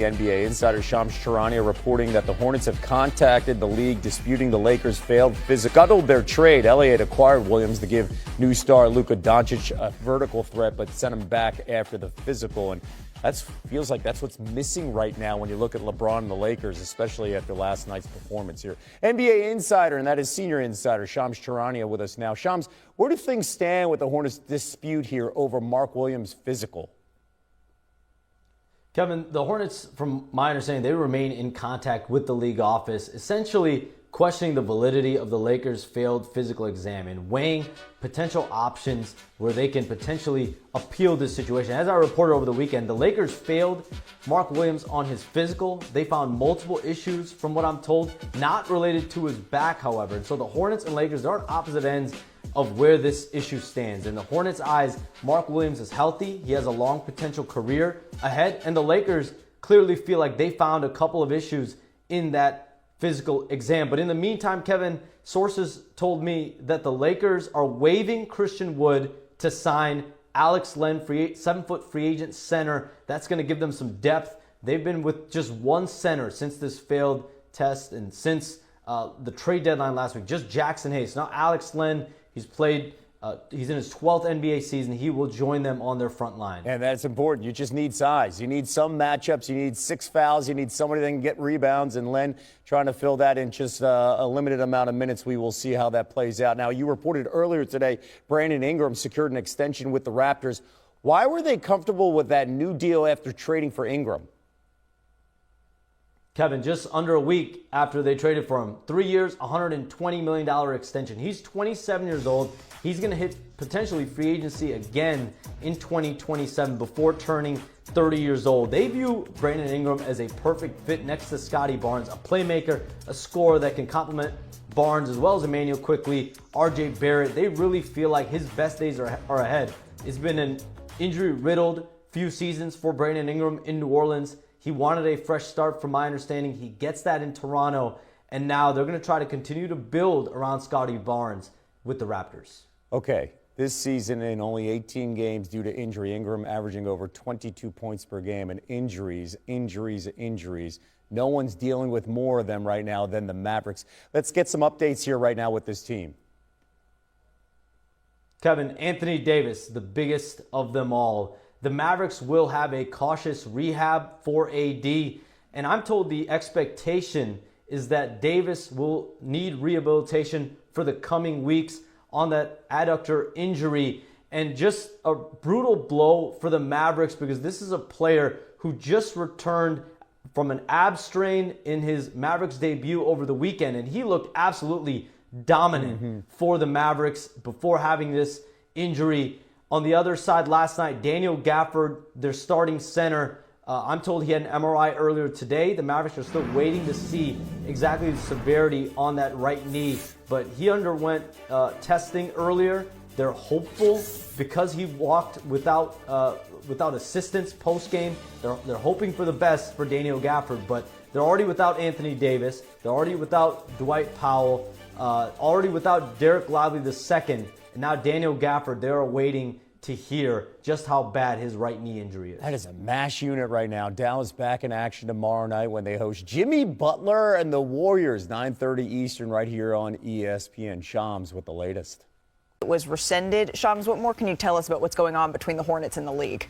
NBA insider Shams Charania reporting that the Hornets have contacted the league disputing the Lakers' failed physical. Scuttled their trade. LA had acquired Williams to give new star Luka Doncic a vertical threat, but sent him back after the physical. And that feels like that's what's missing right now when you look at LeBron and the Lakers, especially after last night's performance here. NBA insider, and that is senior insider Shams Charania with us now. Shams, where do things stand with the Hornets' dispute here over Mark Williams' physical? Kevin, the Hornets, from my understanding, they remain in contact with the league office, essentially questioning the validity of the Lakers' failed physical exam and weighing potential options where they can potentially appeal this situation. As I reported over the weekend, the Lakers failed Mark Williams on his physical. They found multiple issues, from what I'm told, not related to his back, however. And so the Hornets and Lakers, they're on opposite ends of where this issue stands. In the Hornets' eyes, Mark Williams is healthy. He has a long potential career ahead. And the Lakers clearly feel like they found a couple of issues in that physical exam. But in the meantime, Kevin, sources told me that the Lakers are waiving Christian Wood to sign Alex Len, 7-foot free agent center. That's going to give them some depth. They've been with just one center since this failed test and since the trade deadline last week. Just Jackson Hayes. Now Alex Len, he's in his 12th NBA season. He will join them on their front line. And that's important. You just need size. You need some matchups. You need 6 fouls. You need somebody that can get rebounds. And Len trying to fill that in just a limited amount of minutes. We will see how that plays out. Now, you reported earlier today Brandon Ingram secured an extension with the Raptors. Why were they comfortable with that new deal after trading for Ingram? Kevin, just under a week after they traded for him, 3 years, $120 million extension. He's 27 years old. He's going to hit potentially free agency again in 2027 before turning 30 years old. They view Brandon Ingram as a perfect fit next to Scottie Barnes, a playmaker, a scorer that can complement Barnes as well as Emmanuel Quickley, RJ Barrett. They really feel like his best days are ahead. It's been an injury-riddled few seasons for Brandon Ingram in New Orleans. He wanted a fresh start, from my understanding. He gets that in Toronto, and now they're going to try to continue to build around Scottie Barnes with the Raptors. Okay, this season in only 18 games due to injury, Ingram averaging over 22 points per game, and injuries. No one's dealing with more of them right now than the Mavericks. Let's get some updates here right now with this team. Kevin, Anthony Davis, the biggest of them all. The Mavericks will have a cautious rehab for AD, and I'm told the expectation is that Davis will need rehabilitation for the coming weeks on that adductor injury. And just a brutal blow for the Mavericks, because this is a player who just returned from an ab strain in his Mavericks debut over the weekend, and he looked absolutely dominant for the Mavericks before having this injury. On the other side last night, Daniel Gafford, their starting center, I'm told he had an MRI earlier today. The Mavericks are still waiting to see exactly the severity on that right knee, but he underwent testing earlier. They're hopeful because he walked without assistance post-game. They're hoping for the best for Daniel Gafford, but they're already without Anthony Davis. They're already without Dwight Powell, already without Derek Lively II. And now Daniel Gafford, they're waiting to hear just how bad his right knee injury is. That is a mash unit right now. Dallas back in action tomorrow night when they host Jimmy Butler and the Warriors, 9:30 Eastern, right here on ESPN. Shams with the latest. It was rescinded. Shams, what more can you tell us about what's going on between the Hornets and the league?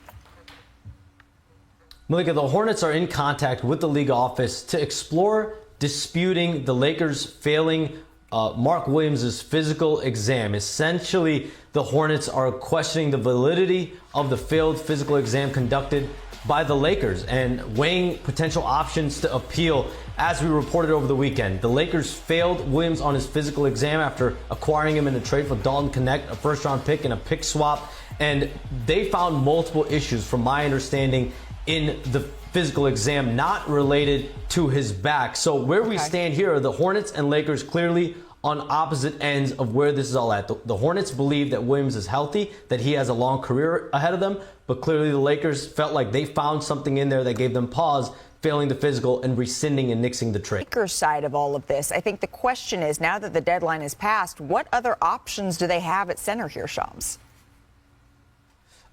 Malika, the Hornets are in contact with the league office to explore disputing the Lakers failing Mark Williams' physical exam. Essentially, the Hornets are questioning the validity of the failed physical exam conducted by the Lakers and weighing potential options to appeal. As we reported over the weekend, the Lakers failed Williams on his physical exam after acquiring him in a trade for Dalton Connect, a first-round pick and a pick swap. And they found multiple issues, from my understanding, in the physical exam not related to his back. So where we stand here are the Hornets and Lakers clearly on opposite ends of where this is all at. The Hornets believe that Williams is healthy, that he has a long career ahead of them, but clearly the Lakers felt like they found something in there that gave them pause, failing the physical and rescinding and nixing the trade. Lakers side of all of this, I think the question is, now that the deadline is passed, what other options do they have at center here, Shams?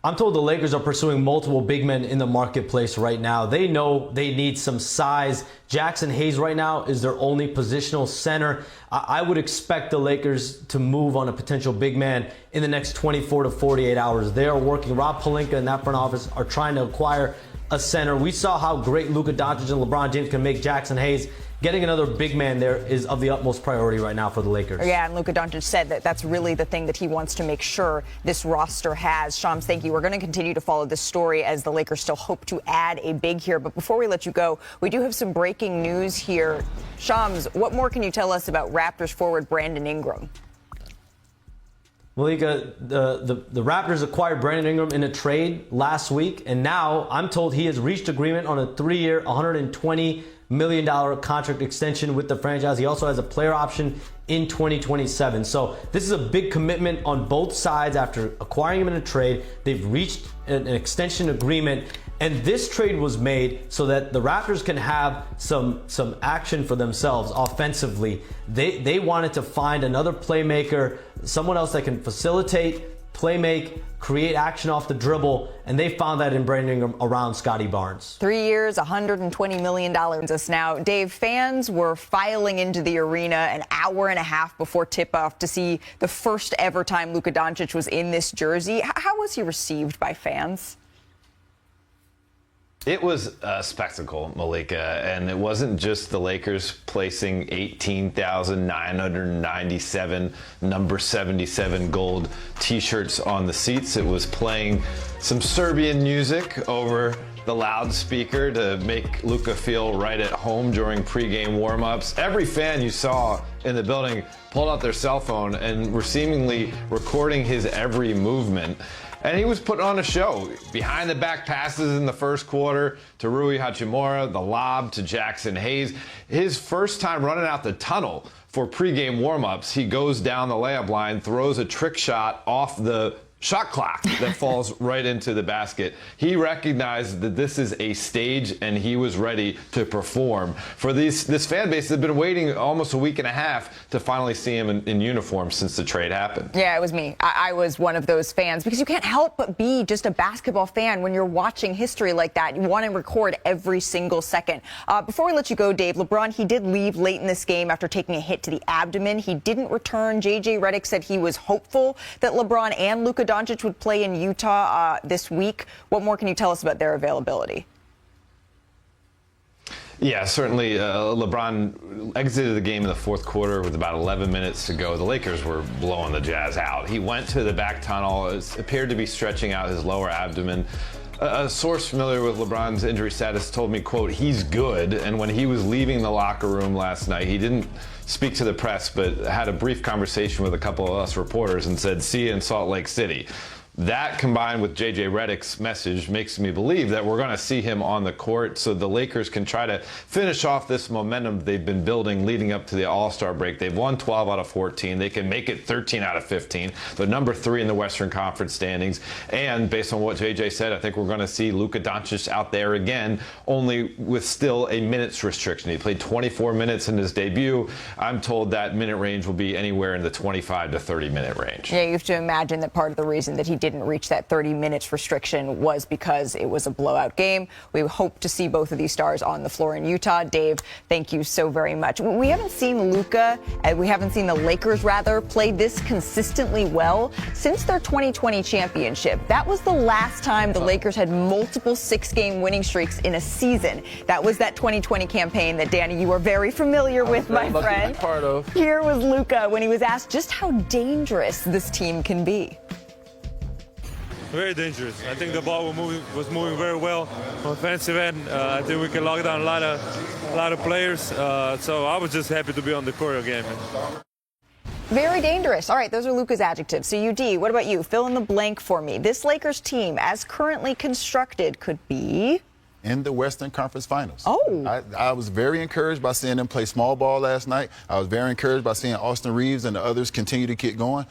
I'm told the Lakers are pursuing multiple big men in the marketplace right now. They know they need some size. Jackson Hayes right now is their only positional center. I would expect the Lakers to move on a potential big man in the next 24 to 48 hours. They are working. Rob Pelinka and that front office are trying to acquire a center. We saw how great Luka Doncic and LeBron James can make Jackson Hayes. Getting another big man there is of the utmost priority right now for the Lakers. Yeah, and Luka Doncic said that that's really the thing that he wants to make sure this roster has. Shams, thank you. We're going to continue to follow this story as the Lakers still hope to add a big here. But before we let you go, we do have some breaking news here. Shams, what more can you tell us about Raptors forward Brandon Ingram? Malika, the Raptors acquired Brandon Ingram in a trade last week, and now I'm told he has reached agreement on a 3-year, $120 million contract extension with the franchise. He also has a player option in 2027. So this is a big commitment on both sides after acquiring him in a trade. They've reached an extension agreement, and this trade was made so that the Raptors can have some action for themselves offensively. They wanted to find another playmaker, someone else that can facilitate, playmake, create action off the dribble, and they found that in Brandon Ingram around Scotty Barnes. 3 years, $120 million. Us now, Dave, fans were filing into the arena an hour and a half before tip-off to see the first ever time Luka Doncic was in this jersey. How was he received by fans? It was a spectacle, Malika, and it wasn't just the Lakers placing 18,997 number 77 gold T-shirts on the seats. It was playing some Serbian music over the loudspeaker to make Luka feel right at home during pregame warm-ups. Every fan you saw in the building pulled out their cell phone and were seemingly recording his every movement. And he was putting on a show. Behind the back passes in the first quarter to Rui Hachimura, the lob to Jackson Hayes. His first time running out the tunnel for pregame warm-ups, he goes down the layup line, throws a trick shot off the shot clock that falls right into the basket. He recognized that this is a stage and he was ready to perform. For this fan base has been waiting almost a week and a half to finally see him in uniform since the trade happened. Yeah, it was me. I was one of those fans because you can't help but be just a basketball fan when you're watching history like that. You want to record every single second. Before we let you go, Dave, LeBron, he did leave late in this game after taking a hit to the abdomen. He didn't return. JJ Redick said he was hopeful that LeBron and Luka Doncic would play in Utah this week. What more can you tell us about their availability? Yeah, certainly. LeBron exited the game in the fourth quarter with about 11 minutes to go. The Lakers were blowing the Jazz out. He went to the back tunnel. It appeared to be stretching out his lower abdomen. A source familiar with LeBron's injury status told me, quote, he's good. And when he was leaving the locker room last night, he didn't speak to the press, but had a brief conversation with a couple of us reporters and said, see you in Salt Lake City. That combined with JJ Redick's message makes me believe that we're going to see him on the court so the Lakers can try to finish off this momentum they've been building leading up to the All-Star break. They've won 12 out of 14. They can make it 13 out of 15. They're number 3 in the Western Conference standings. And based on what JJ said, I think we're going to see Luka Doncic out there again, only with still a minutes restriction. He played 24 minutes in his debut. I'm told that minute range will be anywhere in the 25 to 30 minute range. Yeah, you have to imagine that part of the reason that he didn't reach that 30 minutes restriction was because it was a blowout game. We hope to see both of these stars on the floor in Utah. Dave, thank you so very much. We haven't seen Luka, and we haven't seen the Lakers, rather, play this consistently well since their 2020 championship. That was the last time the Lakers had multiple 6-game winning streaks in a season. That was that 2020 campaign that, Danny, you are very familiar with, my friend. Part of. Here was Luka when he was asked just how dangerous this team can be. Very dangerous. I think the ball was moving very well on offensive end. I think we can lock down a lot of players. So I was just happy to be on the court again. Very dangerous. All right, those are Luka's adjectives. So, UD, what about you? Fill in the blank for me. This Lakers team, as currently constructed, could be in the Western Conference Finals. Oh. I was very encouraged by seeing them play small ball last night. I was very encouraged by seeing Austin Reeves and the others continue to get going.